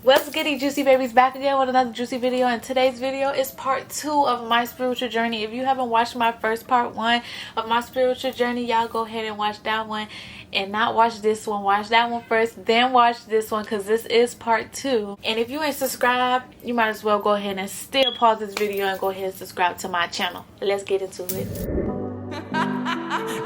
What's goody, juicy babies? Back again with another juicy video, and today's video is part 2 of my spiritual journey. If you haven't watched my first part 1 of my spiritual journey, y'all go ahead and watch that one and not watch this one. Watch that one first, then watch this one, because this is part 2. And if you ain't subscribed, you might as well go ahead and still pause this video and go ahead and subscribe to my channel. Let's get into it.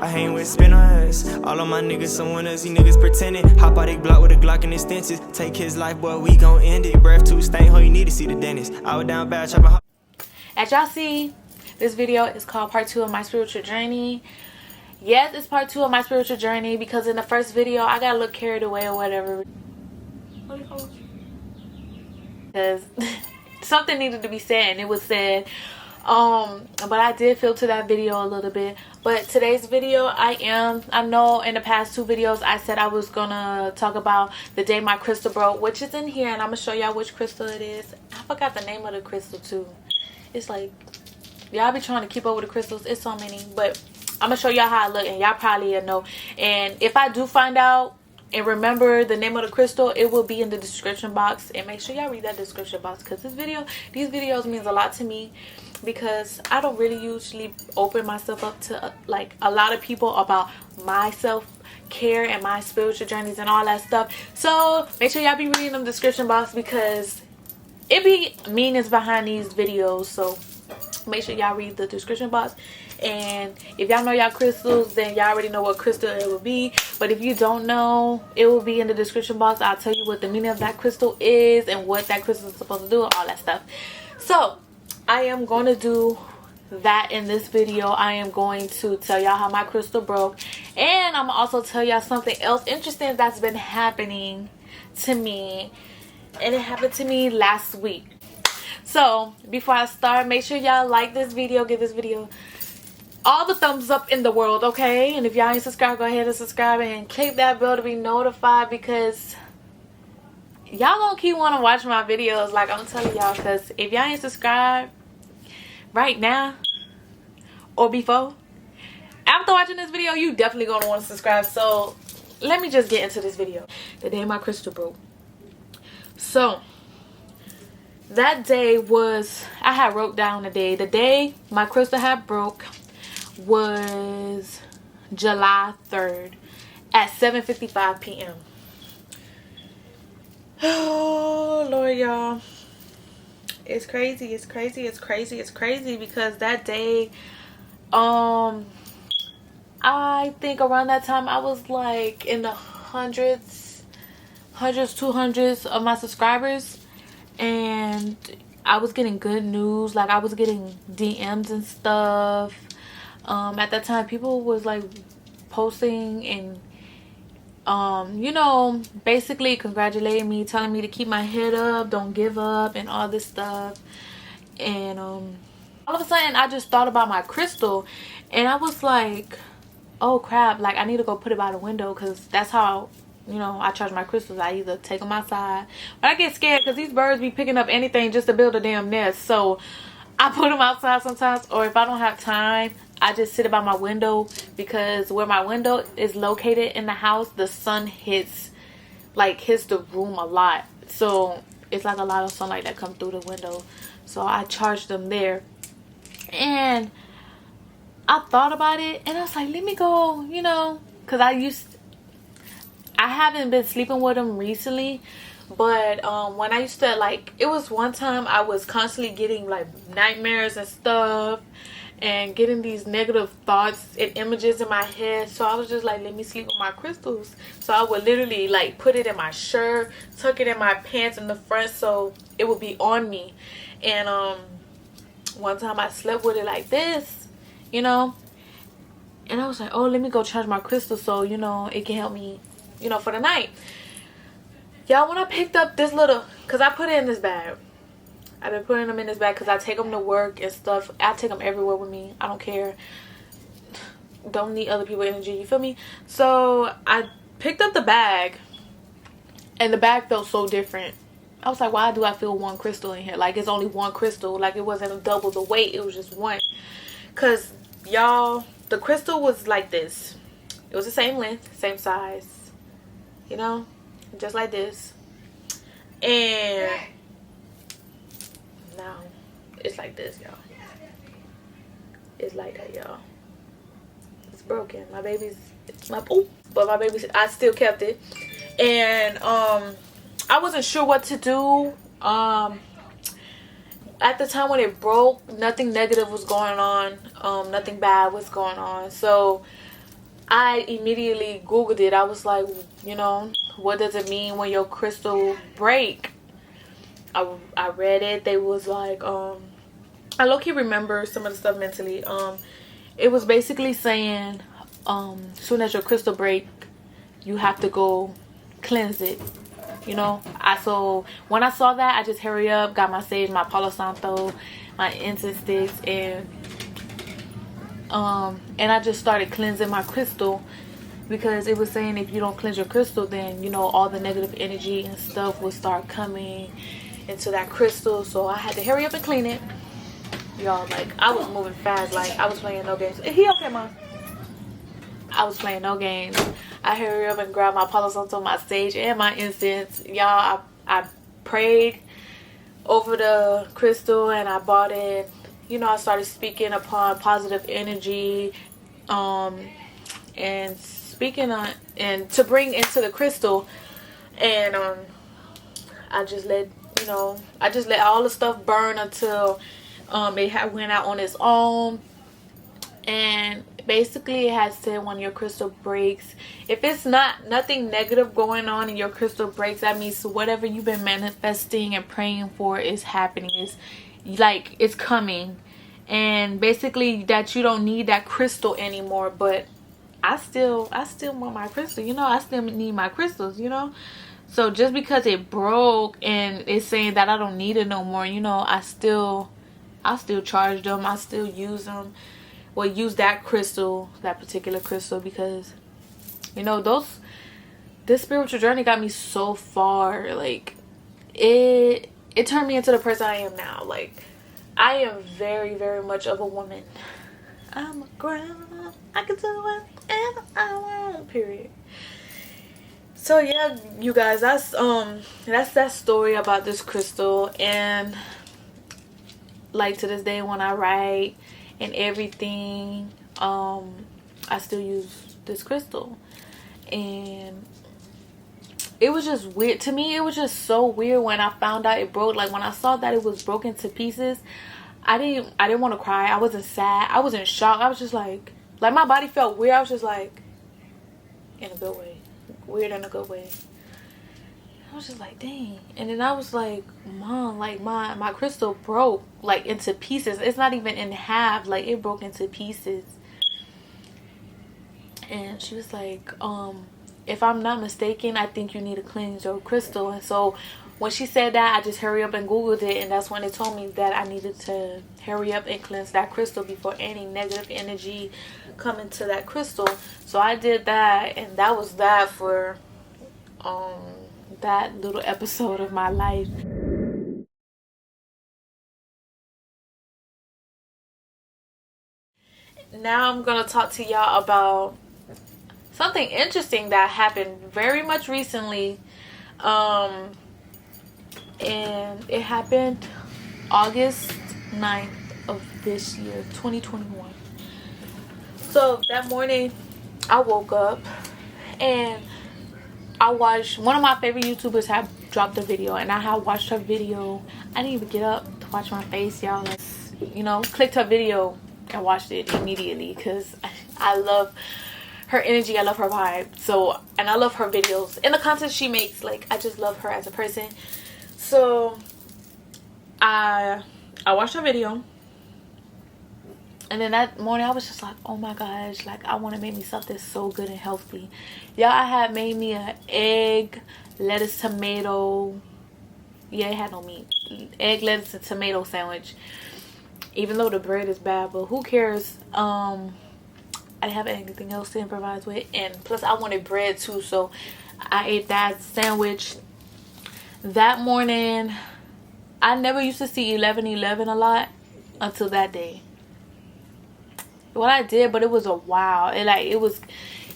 I hang with spinners. All of my niggas some winners. These niggas pretending. Hop out they block with a Glock and extensions. Take his life, boy, we gon' end it. Breath too stank, ho, you need to see the dentist. I was down bad chopping. As y'all see, this video is called part 2 of my spiritual journey. Yes, it's part 2 of my spiritual journey because in the first video I got a little carried away or whatever. Because something needed to be said, and it was said. But I did filter that video a little bit. But today's video, I know in the past 2 videos I said I was gonna talk about the day my crystal broke, which is in here, and I'm gonna show y'all which crystal it is. I forgot the name of the crystal too. It's like, y'all be trying to keep up with the crystals, it's so many, but I'm gonna show y'all how I look, and y'all probably know. And if I do find out and remember the name of the crystal, it will be in the description box, and make sure y'all read that description box, because these videos means a lot to me, because I don't really usually open myself up to like a lot of people about my self-care and my spiritual journeys and all that stuff. So make sure y'all be reading the description box, because it be meanings behind these videos. So make sure y'all read the description box. And if y'all know y'all crystals, then y'all already know what crystal it will be. But if you don't know, it will be in the description box. I'll tell you what the meaning of that crystal is and what that crystal is supposed to do, all that stuff. So I am going to do that in this video. I am going to tell y'all how my crystal broke, and I'm also tell y'all something else interesting that's been happening to me, and it happened to me last week. So before I start, make sure y'all like this video, give this video all the thumbs up in the world, okay? And if y'all ain't subscribed, go ahead and subscribe and click that bell to be notified, because y'all gonna keep wanting to watch my videos, like I'm telling y'all. Because if y'all ain't subscribed right now or before, after watching this video, you definitely gonna want to subscribe. So let me just get into this video. The day my crystal broke. So that day was, I had wrote down the day my crystal had broke was July 3rd at 7:55 p.m. Oh Lord, y'all, it's crazy, it's crazy, it's crazy, it's crazy, because that day I think around that time I was like in the hundreds, 200s of my subscribers, and I was getting good news. Like I was getting DMs and stuff. At that time people was like posting and you know, basically congratulating me, telling me to keep my head up, don't give up, and all this stuff. And all of a sudden I just thought about my crystal, and I was like, oh crap, like I need to go put it by the window, because that's how, you know, I charge my crystals. I either take them outside, but I get scared because these birds be picking up anything just to build a damn nest. So I put them outside sometimes, or if I don't have time, I just sit by my window, because where my window is located in the house, the sun hits the room a lot. So it's like a lot of sunlight that comes through the window. So I charge them there. And I thought about it, and I was like, let me go, you know, because I haven't been sleeping with them recently. But when I used to, like, it was one time I was constantly getting like nightmares and stuff, and getting these negative thoughts and images in my head. So I was just like, let me sleep with my crystals. So I would literally like put it in my shirt, tuck it in my pants in the front, so it would be on me. And one time I slept with it like this, you know, and I was like, oh, let me go charge my crystals, so, you know, it can help me, you know, for the night. Y'all, when I picked up this little, because I put it in this bag, I've been putting them in this bag because I take them to work and stuff. I take them everywhere with me. I don't care. Don't need other people's energy, you feel me? So I picked up the bag, and the bag felt so different. I was like, why do I feel one crystal in here? Like it's only one crystal. Like it wasn't double the weight. It was just one. Because y'all, the crystal was like this. It was the same length, same size, you know, just like this. And now it's like this, y'all. It's like that, y'all. It's broken. My baby's but my baby's, I still kept it. And I wasn't sure what to do. At the time when it broke, nothing negative was going on. Nothing bad was going on. So I immediately Googled it. I was like, you know, what does it mean when your crystal break? I read it. They was like, I low-key remember some of the stuff mentally. It was basically saying, soon as your crystal break, you have to go cleanse it. You know, so when I saw that, I just hurry up, got my sage, my Palo Santo, my incense sticks, and I just started cleansing my crystal, because it was saying if you don't cleanse your crystal, then, you know, all the negative energy and stuff will start coming into that crystal. So I had to hurry up and clean it, y'all. Like, I was moving fast, like I was playing no games. Is he okay, Mom? I was playing no games. I hurry up and grab my Palo Santo, my sage, and my incense. Y'all, I prayed over the crystal, and I bought it. You know, I started speaking upon positive energy, and speaking on, and to bring into the crystal. And I just let, you know, I just let all the stuff burn until it went out on its own. And basically it has said when your crystal breaks, if it's nothing negative going on and your crystal breaks, that means whatever you've been manifesting and praying for is happening. It's like, it's coming. And basically that you don't need that crystal anymore. But I still want my crystal, you know. I still need my crystals, you know. So just because it broke and it's saying that I don't need it no more, you know, I still charge them. I still use them. Well, use that crystal, that particular crystal, because, you know, this spiritual journey got me so far. Like, it turned me into the person I am now. Like, I am very, very much of a woman. I'm a girl. I can do whatever I want. Period. So yeah, you guys, that's that story about this crystal. And like, to this day when I write and everything, I still use this crystal. And it was just weird to me. It was just so weird when I found out it broke. Like, when I saw that it was broken to pieces, I didn't want to cry. I wasn't sad. I was in shock. I was just like my body felt weird. I was just like, in a good way, weird in a good way. I was just like, dang. And then I was like, Mom, like, my crystal broke, like, into pieces. It's not even in half. Like, it broke into pieces. And she was like, if I'm not mistaken, I think you need to cleanse your crystal. And so when she said that, I just hurry up and Googled it. And that's when it told me that I needed to hurry up and cleanse that crystal before any negative energy come into that crystal. So I did that. And that was that for that little episode of my life. Now I'm gonna talk to y'all about something interesting that happened very much recently, and it happened August 9th of this year, 2021. So that morning I woke up and I watched, one of my favorite YouTubers had dropped a video, and I had watched her video. I didn't even get up to watch my face, y'all. Like, you know, clicked her video and watched it immediately because I love her energy. I love her vibe. So, and I love her videos and the content she makes. Like, I just love her as a person. So I watched her video. And then that morning I was just like, oh my gosh, like, I want to make me something so good and healthy. Y'all, I had made me an egg, lettuce, tomato. Yeah, it had no meat. Egg, lettuce, and tomato sandwich. Even though the bread is bad, but who cares? I didn't have anything else to improvise with. And plus I wanted bread too, so I ate that sandwich. That morning, I never used to see 11:11 a lot until that day. What I did, but it was a while.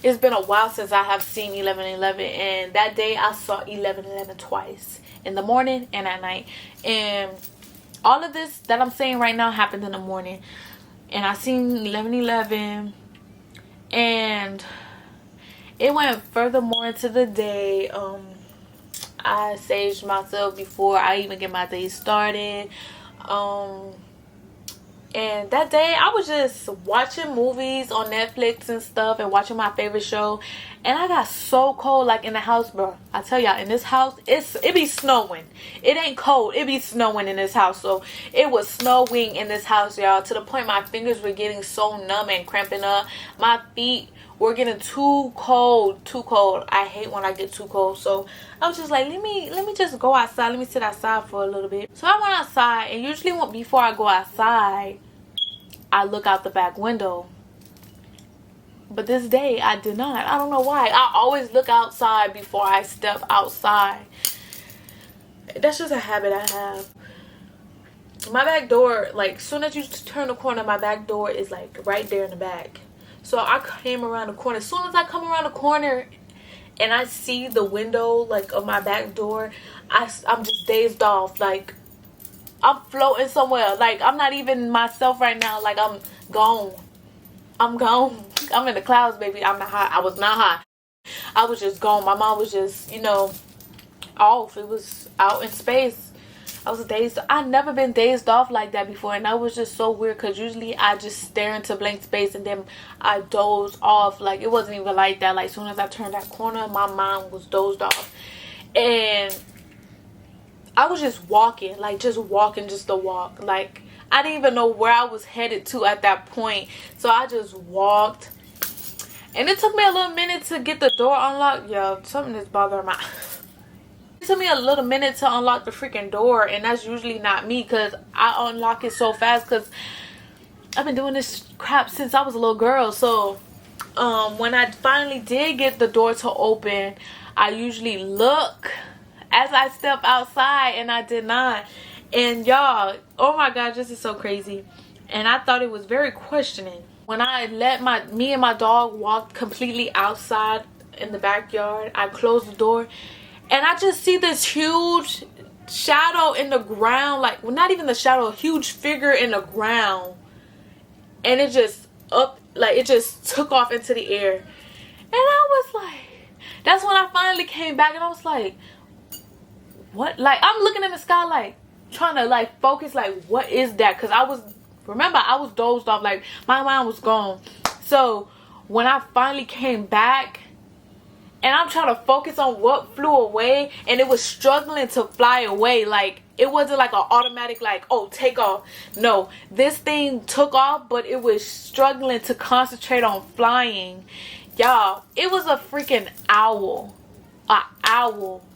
It's been a while since I have seen 11:11, and that day I saw 11:11 twice, in the morning and at night. And all of this that I'm saying right now happened in the morning. And I seen 11:11, and it went furthermore into the day. I saged myself before I even get my day started. And that day I was just watching movies on Netflix and stuff and watching my favorite show. And I got so cold, like, in the house, bro. I tell y'all, in this house, it be snowing. It ain't cold. It be snowing in this house. So it was snowing in this house, y'all, to the point my fingers were getting so numb and cramping up. My feet were getting too cold. Too cold. I hate when I get too cold. So I was just like, let me just go outside. Let me sit outside for a little bit. So I went outside, and usually before I go outside, I look out the back window. But this day I did not. I don't know why. I always look outside before I step outside. That's just a habit I have. My back door, like, soon as you turn the corner, my back door is like right there in the back. So I came around the corner. As soon as I come around the corner and I see the window, like, of my back door, I'm just dazed off. Like, I'm floating somewhere. Like, I'm not even myself right now. Like, I'm gone. I'm gone. I'm in the clouds, baby. I'm not hot. I was not hot. I was just gone. My mind was just, off. It was out in space. I was dazed. I never been dazed off like that before, and that was just so weird, because usually I just stare into blank space and then I doze off. Like, it wasn't even like that. Like, as soon as I turned that corner, my mind was dozed off. And I was just walking, like, just walking just to walk. Like, I didn't even know where I was headed to at that point. So I just walked. And it took me a little minute to get the door unlocked. Yo, something is bothering my... It took me a little minute to unlock the freaking door. And that's usually not me, because I unlock it so fast, because I've been doing this crap since I was a little girl. So when I finally did get the door to open, I usually look as I step outside, and I did not. And y'all, oh my god, this is so crazy. And I thought it was very questioning. When I let me and my dog walk completely outside in the backyard, I closed the door, and I just see this huge shadow in the ground. Like, well, not even the shadow, a huge figure in the ground. And it just it just took off into the air. And I was like, that's when I finally came back, and I was like, what? Like, I'm looking in the sky, like, trying to, like, focus, like, what is that? Because I was dozed off. Like, my mind was gone. So when I finally came back, and I'm trying to focus on what flew away, and it was struggling to fly away. Like, it wasn't like an automatic, like, oh, take off. No, this thing took off, but it was struggling to concentrate on flying. Y'all, it was a freaking owl. An owl.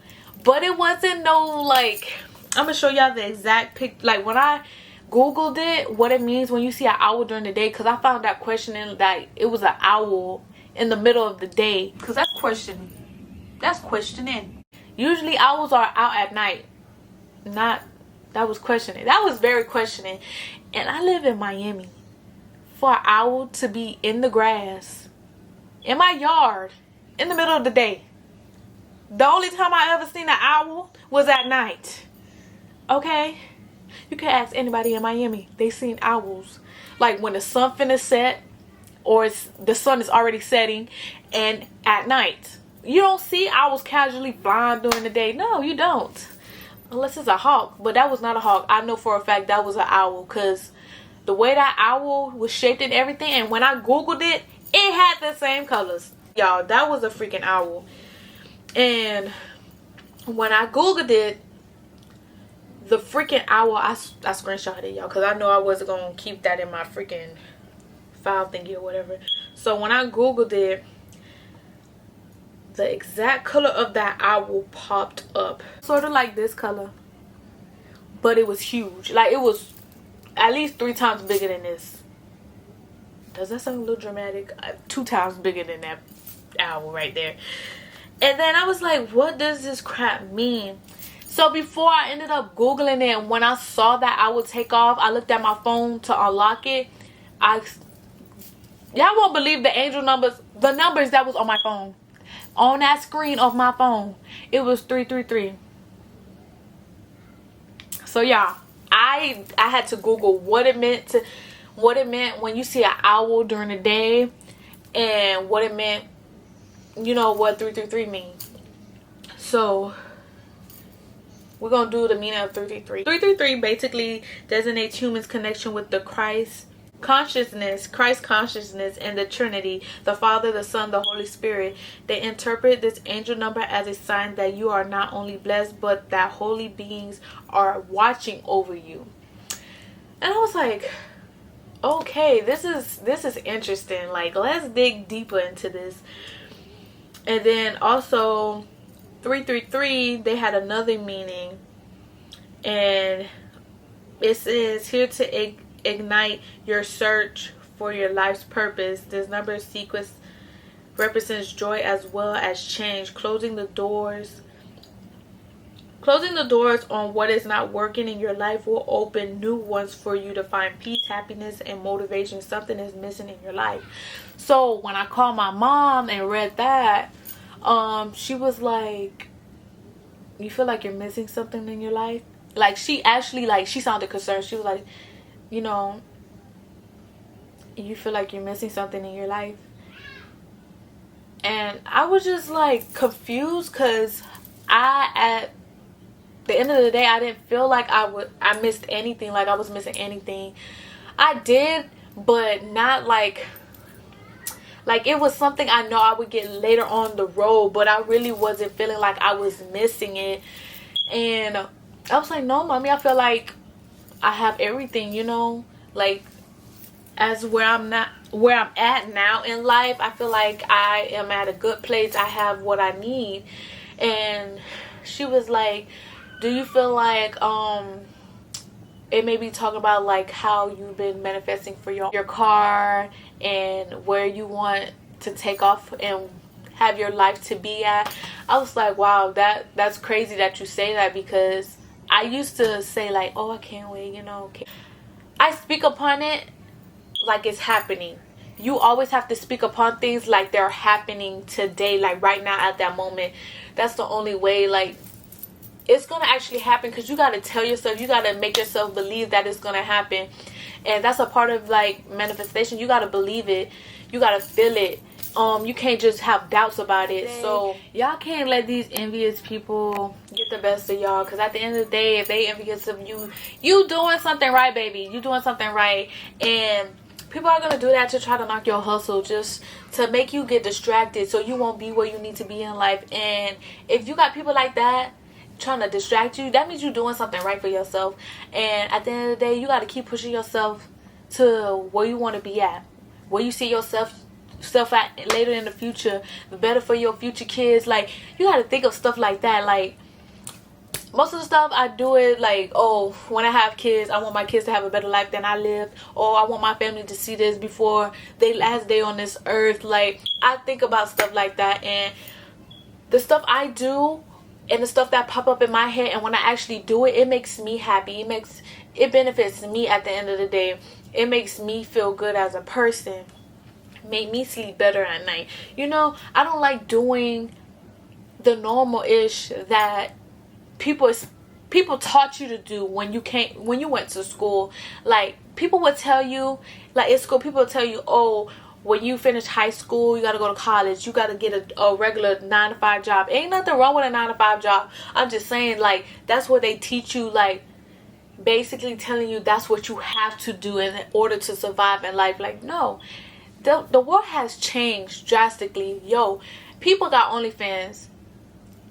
But it wasn't no, like, I'm gonna show y'all the exact pic. Like, when I googled it, what it means when you see an owl during the day, because I found out questioning that it was an owl in the middle of the day, because that's questioning. That's questioning. Usually owls are out at night. That was questioning. That was very questioning. And I live in Miami. For an owl to be in the grass in my yard in the middle of the day. The only time I ever seen an owl was at night. Okay? You can ask anybody in Miami. They seen owls. Like, when the sun finna set, or the sun is already setting, and at night. You don't see owls casually flying during the day. No, you don't. Unless it's a hawk. But that was not a hawk. I know for a fact that was an owl, because the way that owl was shaped and everything, and when I googled it, it had the same colors. Y'all, that was a freaking owl. And when I googled it, the freaking owl, I screenshot it, y'all, because I know I wasn't going to keep that in my freaking file thingy or whatever. So when I googled it, the exact color of that owl popped up. Sort of like this color, but it was huge. Like, it was at least 3 times bigger than this. Does that sound a little dramatic? 2 times bigger than that owl right there. And then I was like, what does this crap mean? So before I ended up Googling it, and when I saw that I would take off, I looked at my phone to unlock it. Y'all won't believe the angel numbers, the numbers that was on my phone. On that screen of my phone, it was 333. So y'all, I had to Google what it meant when you see an owl during the day, and what it meant, you know, what 333 means. So we're gonna do the meaning of 333. 333 basically designates humans' connection with the Christ consciousness, and the Trinity, the Father, the Son, the Holy Spirit. They interpret this angel number as a sign that you are not only blessed, but that holy beings are watching over you. And I was like, okay, this is interesting. Like, let's dig deeper into this. And then also 333, they had another meaning, and it says here to ignite your search for your life's purpose. This number sequence represents joy as well as change, closing the doors on what is not working in your life will open new ones for you to find peace, happiness, and motivation. Something is missing in your life. So when I called my mom and read that, she was like, you feel like you're missing something in your life? Like, she actually, like, she sounded concerned. She was like, you know, you feel like you're missing something in your life? And I was just like confused, because at the end of the day, I didn't feel like I missed anything, like I was missing anything. I did, but not like it was something I know I would get later on the road, but I really wasn't feeling like I was missing it. And I was like, no, mommy, I feel like I have everything, you know, like, as where I'm at now in life, I feel like I am at a good place. I have what I need. And she was like, do you feel like it may be talking about like how you've been manifesting for your car and where you want to take off and have your life to be at? I was like, wow, that's crazy that you say that, because I used to say like, oh, I can't wait, you know. I speak upon it like it's happening. You always have to speak upon things like they're happening today, like right now at that moment. That's the only way, like, it's gonna actually happen, because you gotta tell yourself, you gotta make yourself believe that it's gonna happen. And that's a part of like manifestation. You gotta believe it, you gotta feel it. You can't just have doubts about it. So y'all can't let these envious people get the best of y'all, because at the end of the day, if they envious of you, you doing something right, baby. You doing something right. And people are gonna do that to try to knock your hustle, just to make you get distracted, so you won't be where you need to be in life. And if you got people like that trying to distract you, that means you're doing something right for yourself. And at the end of the day, you got to keep pushing yourself to where you want to be at, where you see yourself at later in the future, the better for your future kids. Like, you got to think of stuff like that. Like, most of the stuff I do it like, oh, when I have kids, I want my kids to have a better life than I lived, or I want my family to see this before their last day on this earth. Like, I think about stuff like that, and the stuff I do and the stuff that pop up in my head, and when I actually do it, it makes me happy. It benefits me at the end of the day. It makes me feel good as a person. Make me sleep better at night. You know, I don't like doing the normal-ish that people taught you to do when you went to school. Like, people would tell you, like, in school, people would tell you, oh, when you finish high school, you got to go to college. You got to get a regular 9-to-5 job. Ain't nothing wrong with a 9-to-5 job. I'm just saying, like, that's what they teach you, like, basically telling you that's what you have to do in order to survive in life. Like, no. The world has changed drastically. Yo, people got OnlyFans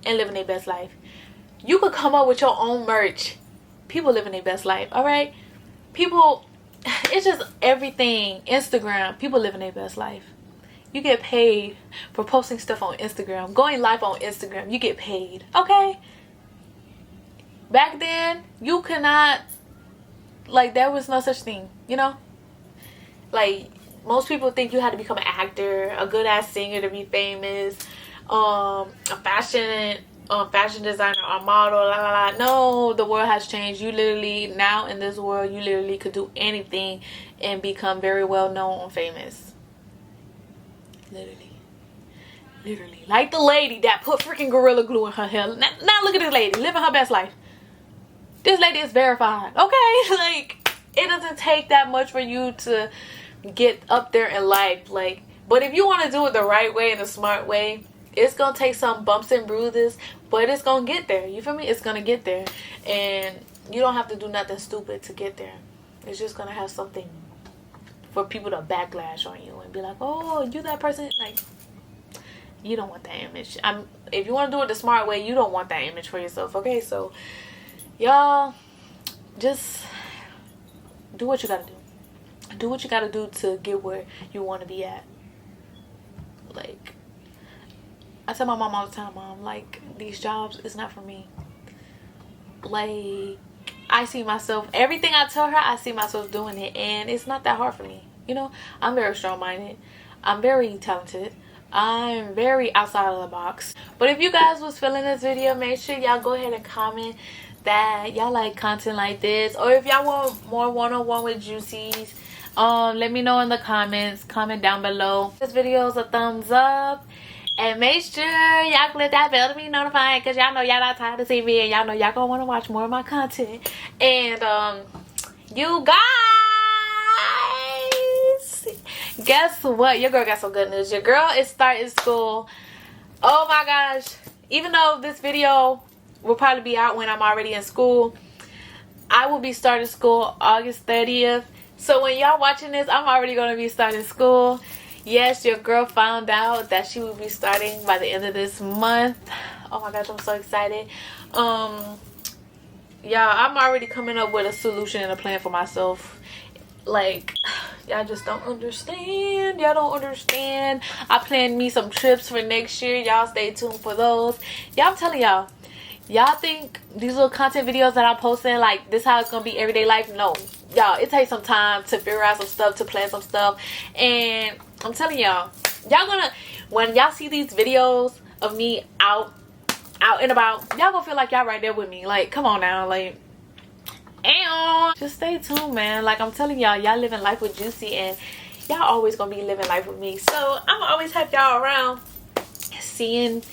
and living their best life. You could come up with your own merch. People living their best life, alright? People... It's just everything. Instagram, people living their best life. You get paid for posting stuff on Instagram, going live on Instagram. You get paid, okay? Back then, you cannot, like, there was no such thing, you know? Like, most people think you had to become an actor, a good ass singer to be famous, a fashion designer or model, la la la. No, the world has changed. You literally, now in this world, you literally could do anything and become very well known and famous. Literally, like the lady that put freaking Gorilla Glue in her hair. Now look at this lady living her best life. This this lady is verified, okay? Like, it doesn't take that much for you to get up there in life. Like, but if you want to do it the right way and the smart way, it's gonna take some bumps and bruises, but it's gonna get there. You feel me? It's gonna get there, and you don't have to do nothing stupid to get there. It's just gonna have something for people to backlash on you and be like, oh, you that person. Like, you don't want that image. If you want to do it the smart way, you don't want that image for yourself, okay? So y'all, just do what you gotta do. Do what you gotta do to get where you want to be at. Like, I tell my mom all the time, Mom, like, these jobs is not for me. Like, I see myself, everything I tell her, I see myself doing it, and it's not that hard for me. You know, I'm very strong-minded. I'm very talented. I'm very outside of the box. But if you guys was feeling this video, make sure y'all go ahead and comment that y'all like content like this, or if y'all want more one-on-one with Juicyy's, let me know in the comments. Comment down below. This video is a thumbs up, and make sure y'all click that bell to be notified, because y'all know y'all not tired of TV, and y'all know y'all gonna want to watch more of my content. And you guys, guess what? Your girl got some good news. Your girl is starting school. Oh my gosh. Even though this video will probably be out when I'm already in school, I will be starting school August 30th. So when y'all watching this, I'm already going to be starting school. Yes, your girl found out that she will be starting by the end of this month. Oh my gosh, I'm so excited. Yeah, I'm already coming up with a solution and a plan for myself. Like, y'all just don't understand. Y'all don't understand. I planned me some trips for next year. Y'all stay tuned for those. Y'all, I'm telling y'all, y'all think these little content videos that I'm posting, like, this how it's gonna be everyday life? No, y'all, it takes some time to figure out some stuff, to plan some stuff. And I'm telling y'all, y'all gonna, when y'all see these videos of me out and about, y'all gonna feel like y'all right there with me. Like, come on now, like, just stay tuned, man. Like, I'm telling y'all, y'all living life with Juicyyy, and y'all always gonna be living life with me. So I'm always have y'all around, seeing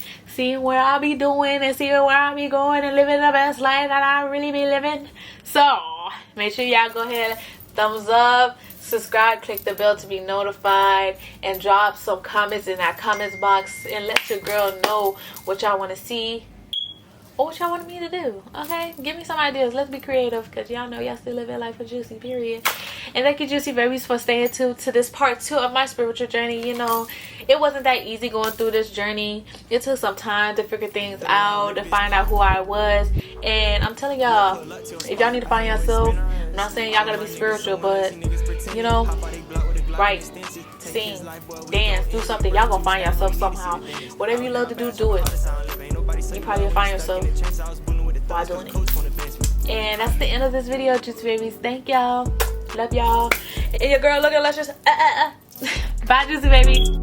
where I'll be doing and seeing where I'll be going and living the best life that I really be living. So make sure y'all go ahead, thumbs up, subscribe, click the bell to be notified, and drop some comments in that comments box and let your girl know what y'all want to see or what y'all want me to do. Okay, give me some ideas. Let's be creative, because y'all know y'all still living life with Juicyyy, period. And thank you, Juicyyy babies, for staying tuned to this part 2 of my spiritual journey. You know, it wasn't that easy going through this journey. It took some time to figure things out, to find out who I was. And I'm telling y'all, if y'all need to find yourself, I'm not saying y'all gotta be spiritual, but, you know, write, sing, dance, do something. Y'all gonna find yourself somehow. Whatever you love to do, do it. You probably will find yourself while doing it. And that's the end of this video, Juicyyy babies. Thank y'all. Love y'all. And your girl looking luscious. Bye, Juicyyy baby.